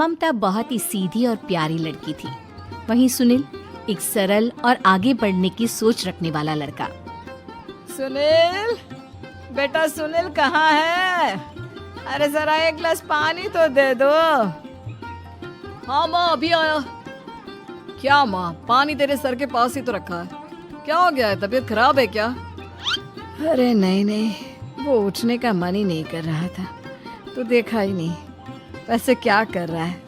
ममता बहुत ही सीधी और प्यारी लड़की थी। वहीं सुनील एक सरल और आगे बढ़ने की सोच रखने वाला लड़का। सुनील, बेटा सुनील कहाँ है? अरे जरा एक गिलास पानी तो दे दो। हाँ माँ, अभी आया। क्या माँ, पानी तेरे सर के पास ही तो रखा है। क्या हो गया है, तबीयत खराब है क्या? अरे नहीं नहीं, वो उठने का मन ही नहीं कर रहा था, तो देखा ही नहीं। वैसे क्या कर रहा है?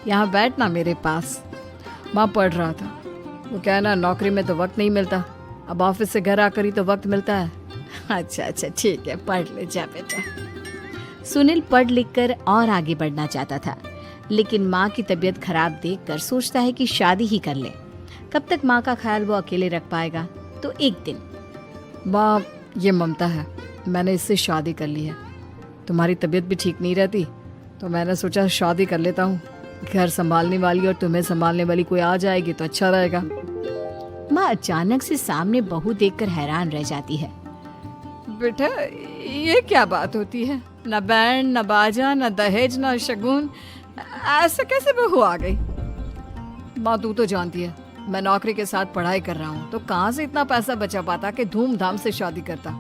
यहाँ बैठ ना मेरे पास। माँ पढ़ रहा था। वो क्या है ना, नौकरी में तो वक्त नहीं मिलता, अब ऑफिस से घर आकर ही तो वक्त मिलता है। अच्छा अच्छा ठीक है, पढ़ ले जा बेटा। सुनील पढ़ लिख कर और आगे बढ़ना चाहता था, लेकिन माँ की तबीयत खराब देखकर सोचता है कि शादी ही कर ले। कब तक माँ का ख्याल वो अकेले रख पाएगा? तो एक दिन, माँ ये ममता है, मैंने इससे शादी कर ली है। तुम्हारी तबीयत भी ठीक नहीं रहती, तो मैंने सोचा शादी कर लेता हूँ। घर संभालने वाली और तुम्हें संभालने वाली कोई आ जाएगी तो अच्छा रहेगा। माँ अचानक से सामने बहू देखकर हैरान रह जाती है। बेटा ये क्या बात होती है? न बैंड, न बाजा, न दहेज, न शगुन, ऐसे कैसे बहू आ गई? माँ तू तो जानती है, मैं नौकरी के साथ पढ़ाई कर रहा हूँ, तो कहाँ से इतना पैसा बचा पाता कि धूमधाम से शादी करता।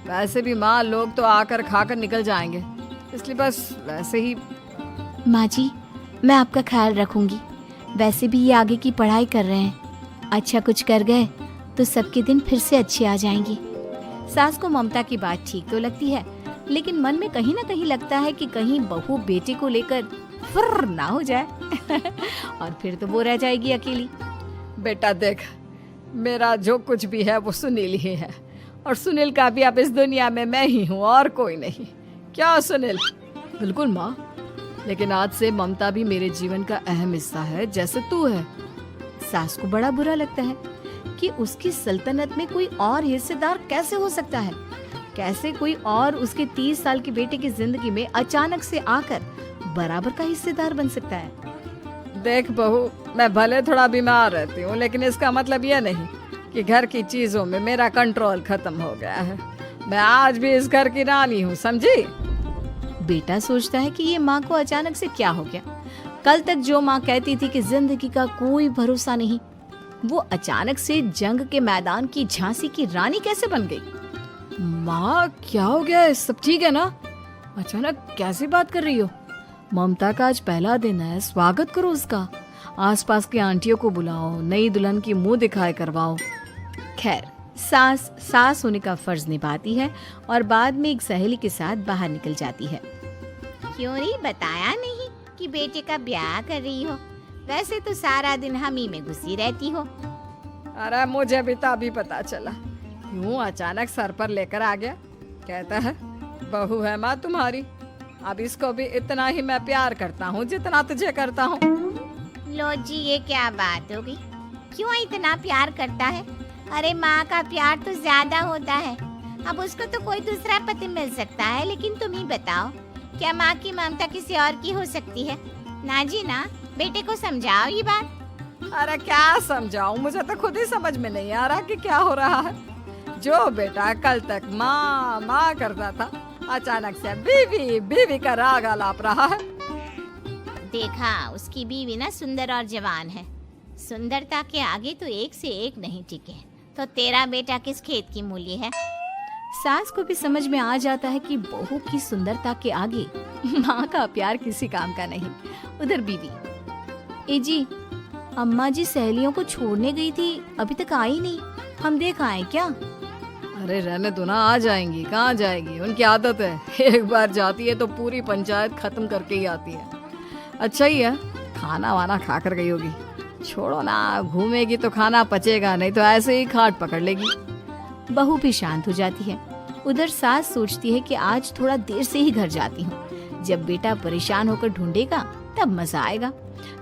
वैसे भी माँ, लोग तो आकर खाकर निकल जाएंगे, इसलिए बस वैसे ही। माँ जी, मैं आपका ख्याल रखूंगी। वैसे भी ये आगे की पढ़ाई कर रहे हैं, अच्छा कुछ कर गए तो सबके दिन फिर से अच्छे आ जाएंगे। सास को ममता की बात ठीक तो लगती है, लेकिन मन में कहीं ना कहीं लगता है कि कहीं बहू बेटे को लेकर फुर्र ना हो जाए और फिर तो वो रह जाएगी अकेली। बेटा देख, मेरा जो कुछ भी है वो सुनील ही है, और सुनील का भी अब इस दुनिया में मैं ही हूँ और कोई नहीं। क्या सुनील? बिल्कुल माँ, लेकिन आज से ममता भी मेरे जीवन का अहम हिस्सा है, जैसे तू है। सास को बड़ा बुरा लगता है कि उसकी सल्तनत में कोई और हिस्सेदार कैसे हो सकता है। कैसे कोई और उसके 30 साल के बेटे की जिंदगी में अचानक से आकर बराबर का हिस्सेदार बन सकता है। देख बहू, मैं भले थोड़ा बीमार रहती हूँ, लेकिन इसका मतलब यह नहीं कि घर की चीजों में मेरा कंट्रोल खत्म हो गया है। मैं आज भी इस घर की रानी हूँ, समझी? बेटा सोचता है कि ये माँ को अचानक से क्या हो गया। कल तक जो माँ कहती थी कि जिंदगी का कोई भरोसा नहीं, वो अचानक से जंग के मैदान की झांसी की रानी कैसे बन गई? माँ क्या हो गया है? सब ठीक है ना? अचानक कैसी बात कर रही हो? ममता का आज पहला दिन है, स्वागत करो उसका। आसपास की आंटियों को बुलाओ, नई दुल्हन की मुंह दिखाए करवाओ। खैर, सास होने का फर्ज निभाती है और बाद में एक सहेली के साथ बाहर निकल जाती है। क्यों नहीं बताया नहीं कि बेटे का ब्याह कर रही हो? वैसे तो सारा दिन हम ही में घुसी रहती हो। अरे मुझे भी तो अभी पता चला, यूं अचानक सर पर लेकर आ गया। कहता है बहू है माँ तुम्हारी। अब इसको भी इतना ही मैं प्यार करता हूँ जितना तुझे करता हूँ। लो जी, ये क्या बात हो गई? क्यों इतना प्यार करता है? अरे माँ का प्यार तो ज्यादा होता है। अब उसको तो कोई दूसरा पति मिल सकता है, लेकिन तुम ही बताओ, क्या माँ की ममता किसी और की हो सकती है? ना जी ना, बेटे को समझाओ ये बात। अरे क्या समझाऊं, मुझे तो खुद ही समझ में नहीं आ रहा कि क्या हो रहा है। जो बेटा कल तक माँ माँ करता था, अचानक से बीवी बीवी का राग आलाप रहा है। देखा, उसकी बीवी ना सुंदर और जवान है। सुंदरता के आगे तो एक से एक नहीं टिके, तो तेरा बेटा किस खेत की मूली है? सास को भी समझ में आ जाता है कि बहू की सुंदरता के आगे माँ का प्यार किसी काम का नहीं। उधर बीवी, ए जी, अम्मा जी सहेलियों को छोड़ने गई थी, अभी तक आई नहीं, हम देख आए क्या? अरे रहने दो ना, आ जाएंगी। कहाँ जाएगी, उनकी आदत है। एक बार जाती है तो पूरी पंचायत खत्म करके ही आती है। अच्छा ही है, खाना वाना खा कर गई होगी। छोड़ो ना, घूमेगी तो खाना पचेगा, नहीं तो ऐसे ही खाट पकड़ लेगी। बहू भी शांत हो जाती है। उधर सास सोचती है कि आज थोड़ा देर से ही घर जाती हूँ, जब बेटा परेशान होकर ढूंढेगा तब मजा आएगा।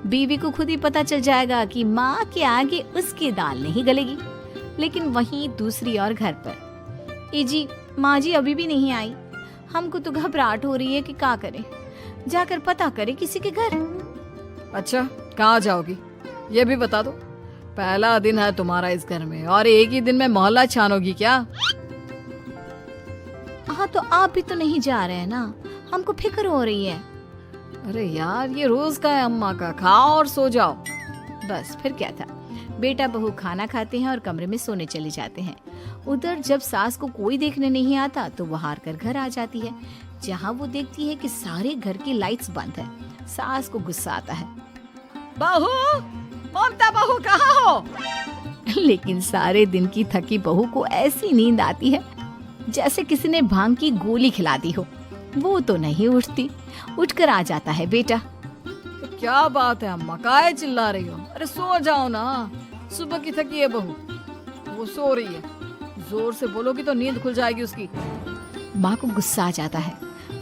बीवी को खुद ही पता चल जाएगा कि माँ के आगे उसकी दाल नहीं गलेगी। लेकिन वहीं दूसरी ओर घर पर, ए जी, माँ जी अभी भी नहीं आई। हमको तो घबराहट हो रही है कि क्या करें, जाकर पता करें किसी के घर। अच्छा, कहाँ जाओगी ये भी बता दो। पहला दिन है तुम्हारा इस घर में और एक ही दिन में मोहल्ला छानोगी क्या? हाँ, तो आप भी तो नहीं जा रहे हैं ना, हमको फिक्र हो रही है। अरे यार, ये रोज का है अम्मा का, खाओ और सो जाओ। बस फिर क्या था। बेटा बहू खाना खाते हैं और कमरे में सोने चले जाते हैं। उधर जब सास को कोई देखने नहीं आता तो वो हार कर घर आ जाती है, जहाँ वो देखती है कि सारे घर की लाइट्स बंद है। सास को गुस्सा आता है। बहू, ममता बहू कहाँ हो? लेकिन सारे दिन की थकी बहू को ऐसी नींद आती है जैसे किसी ने भांग की गोली खिला दी हो। वो तो नहीं उठती। उठकर आ जाता है बेटा। क्या बात है अम्मा, काहे चिल्ला रही हो? अरे सो जाओ ना, सुबह की थकी है बहू, वो सो रही है। जोर से बोलोगी तो नींद खुल जाएगी उसकी। माँ को गुस्सा आ जाता है।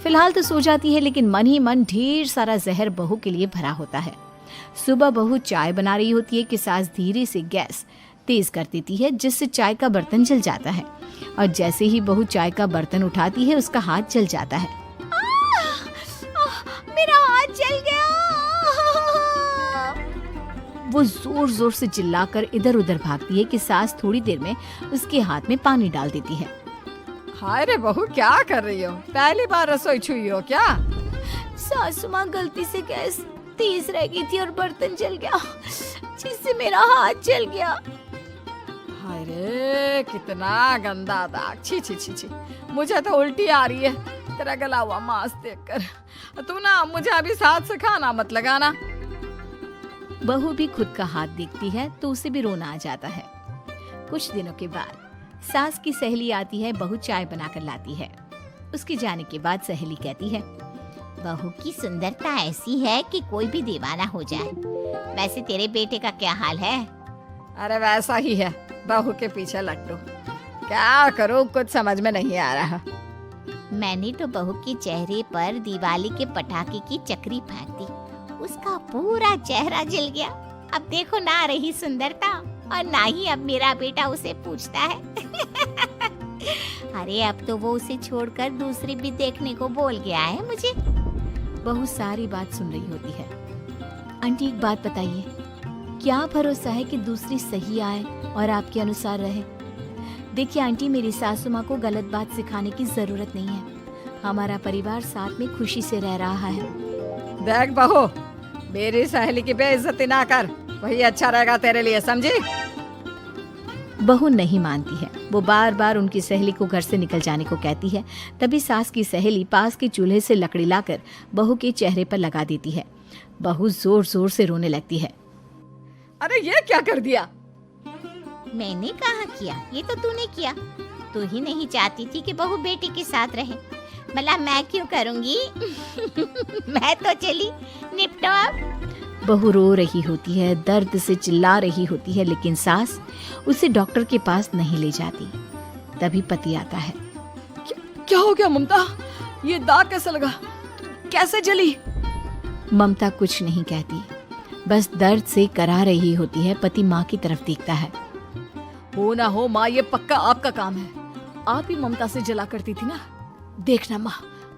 फिलहाल तो सो जाती है, लेकिन मन ही मन ढेर सारा जहर बहू के लिए भरा होता है। सुबह बहू चाय बना रही होती है कि सास धीरे से गैस तेज कर देती है, जिससे चाय का बर्तन जल जाता है। और जैसे ही बहू चाय का बर्तन उठाती है उसका हाथ जल जाता है। मेरा हाथ जल गया। वो जोर जोर से चिल्लाकर इधर उधर भागती है कि सास थोड़ी देर में उसके हाथ में पानी डाल देती है। हाय रे बहू, क्या कर रही हो? पहली बार रसोई छुई हो क्या? सासू माँ गलती से गैस तेज रह गई थी और बर्तन जल गया, जिससे मेरा हाथ जल गया। हाय रे, कितना गंदा दाग। छी छी छी छी, मुझे तो उल्टी आ रही है तेरा गला हुआ मांस देखकर। तू ना मुझे अभी साथ से खाना मत लगाना। बहू भी खुद का हाथ देखती है तो उसे भी रोना आ जाता है। कुछ दिनों के बाद सास की सहेली आती है। बहू चाय बनाकर लाती है। उसके जाने के बाद सहेली कहती है, बहू की सुंदरता ऐसी है कि कोई भी दीवाना हो जाए। वैसे तेरे बेटे का क्या हाल है? अरे वैसा ही है, बहू के पीछे लट्टू। क्या करूं, कुछ समझ में नहीं आ रहा। मैंने तो बहू के चेहरे पर दिवाली के पटाखे की चक्री फेंक दी, उसका पूरा चेहरा जल गया। अब देखो ना रही सुंदरता, और ना ही अब मेरा बेटा उसे पूछता है। अरे अब तो वो उसे छोड़कर दूसरी भी देखने को बोल गया है मुझे। बहू सारी बात सुन रही होती है। आंटी एक बात बताइए, क्या भरोसा है कि दूसरी सही आए और आपके अनुसार रहे? देखिए आंटी, मेरी सासू माँ को गलत बात सिखाने की जरूरत नहीं है। हमारा परिवार साथ में खुशी से रह रहा है। देख बहू, मेरी सहेली की बेइज्जती ना कर, वही अच्छा रहेगा तेरे लिए, समझी? बहू नहीं मानती है। वो बार बार उनकी सहेली को घर से निकल जाने को कहती है। तभी सास की सहेली पास के चूल्हे से लकड़ी लाकर बहू के चेहरे पर लगा देती है। बहू जोर जोर से रोने लगती है। अरे ये क्या कर दिया? मैंने कहाँ किया, ये तो तूने किया। तू ही नहीं चाहती थी कि बहू बेटी के साथ रहे, भला मैं क्यों करूँगी? मैं तो चली, निपटो अब। बहू रो रही होती है, दर्द से चिल्ला रही होती है, लेकिन सास उसे डॉक्टर के पास नहीं ले जाती। तभी पति आता है। क्या हो गया ममता? ये दाग कैसे लगा? कैसे जली? ममता कुछ नहीं कहती, बस दर्द से करा रही होती है। पति माँ की तरफ देखता है। हो ना हो माँ, ये पक्का आपका काम है। आप ही ममता से जला करती थी ना। देखना माँ,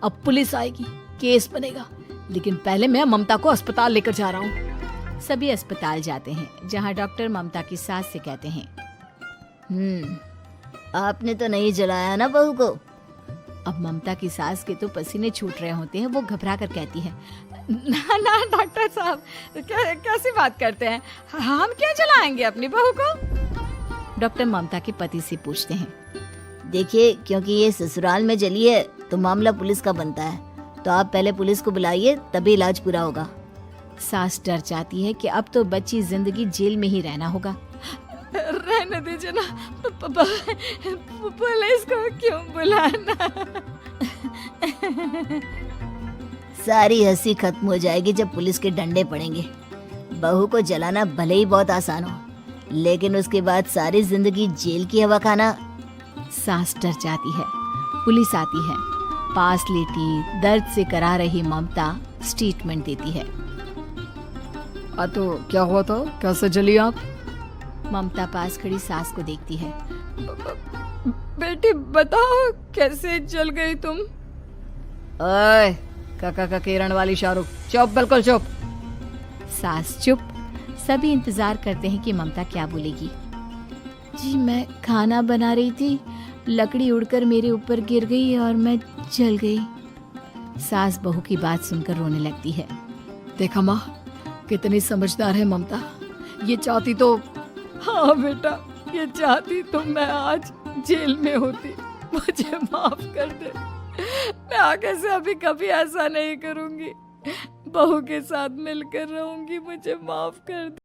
अब पुलिस आएगी, केस बनेगा, लेकिन पहले मैं ममता को अस्पताल लेकर जा रहा हूँ। सभी अस्पताल जाते हैं, जहाँ डॉक्टर ममता की सास से कहते हैं, आपने तो नहीं जलाया ना बहू को? अब ममता की सास के तो पसीने छूट रहे होते हैं। वो घबरा कर कहती है, ना ना डॉक्टर साहब, कैसी बात करते हैं? हम क्या जलाएंगे अपनी बहू को? डॉक्टर ममता के पति से पूछते हैं, देखिए, क्योंकि ये ससुराल में जली है तो मामला पुलिस का बनता है, तो आप पहले पुलिस को बुलाइए, तभी इलाज पूरा होगा। सास डर जाती है कि अब तो बच्ची जिंदगी जेल में ही रहना होगा। रहने दीजिए ना, पुलिस को क्यों बुलाना? सारी हंसी खत्म हो जाएगी जब पुलिस के डंडे पड़ेंगे। बहू को जलाना भले ही बहुत आसान हो, लेकिन उसके बाद सारी जिंदगी जेल की हवा खाना। सास डर जाती है। पुलिस आती है। पास लेटी दर्द से करा रही ममता स्टेटमेंट देती है। तो क्या हुआ था? कैसे जली आप? ममता पास खड़ी सास को देखती है। बेटी बताओ, कैसे जल गई तुम? ओए, काका का किरण वाली शाहरुख, चुप, बिल्कुल चुप। सास चुप। सभी इंतजार करते हैं कि ममता क्या बोलेगी। जी मैं खाना बना रही थी, लकड़ी उड़कर मेरे ऊपर गिर गई और मैं जल गई। सास बहू की बात सुनकर रोने लगती है। देखा माँ, कितनी समझदार है ममता। ये चाहती तो, हाँ बेटा, ये चाहती तो मैं आज जेल में होती। मुझे माफ कर दे, मैं आगे से अभी कभी ऐसा नहीं करूंगी। बहू के साथ मिलकर रहूंगी, मुझे माफ कर दे।